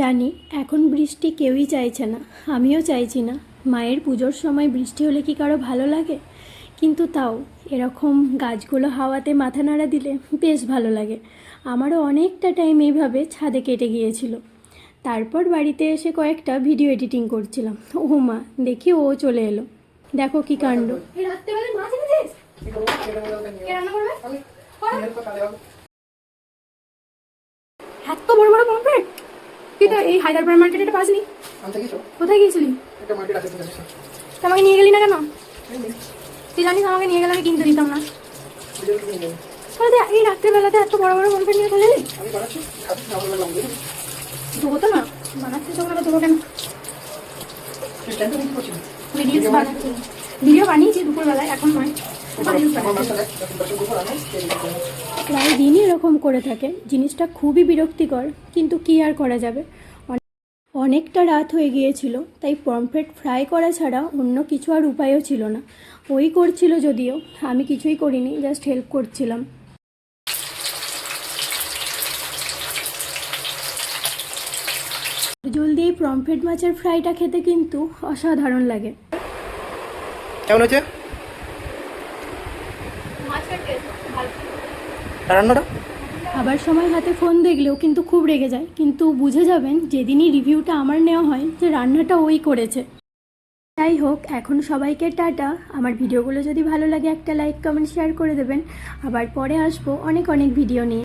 জানি এখন বৃষ্টি কেউই চাইছে না, আমিও চাইছি না। মায়ের পুজোর সময় বৃষ্টি হলে কি কারো ভালো লাগে? কিন্তু তাও এরকম গাছগুলো হাওয়াতে মাথা নাড়া দিলে বেশ ভালো লাগে। আমারও অনেকটা টাইম এইভাবে ছাদে কেটে গিয়েছিল। তারপর বাড়িতে এসে কয়েকটা ভিডিও এডিটিং করছিলাম। ও মা, দেখি ও চলে এলো। দেখো কি কাণ্ড। এত বড় বড় পমফ্রেট তুই তো এই হায়দ্রাবাদ মার্কেটে পাসনি। কোথায় গিয়েছিলি? আমাকে নিয়ে গেলি না কেন? তুই জানিস আমাকে নিয়ে গেলে আমি কিনতে দিতাম না। এই রাত্রেবেলাতে এত বড় বড় পমফ্রেট নিয়ে চলে এলি? দেবো তো না, বানাচ্ছি তখন আবার দেবো কেন? ভিডিও বানিয়েছি দুপুরবেলায়, এখন নয়। প্রায় দিনই এরকম করে থাকে, জিনিসটা খুবই বিরক্তিকর, কিন্তু কি আর করা যাবে। অনেকটা রাত হয়ে গিয়েছিল, তাই পমফ্রেট ফ্রাই করা ছাড়া অন্য কিছু আর উপায়ও ছিল না। ওই করছিল, যদিও আমি কিছুই করিনি, জাস্ট হেল্প করছিলাম। জলদি এই পমফ্রেট মাছের ফ্রাইটা খেতে কিন্তু অসাধারণ লাগে। কেমন হয়েছে রান্নাটা? খাবার সময় হাতে ফোন দেখলেও কিন্তু খুব রেগে যায়, কিন্তু বুঝে যাবেন যেদিনই রিভিউটা আমার নেওয়া হয় যে রান্নাটা ওই করেছে। যাই হোক, এখন সবাইকে টাটা। আমার ভিডিওগুলো যদি ভালো লাগে একটা লাইক, কমেন্ট, শেয়ার করে দেবেন। আবার পরে আসবো অনেক অনেক ভিডিও নিয়ে।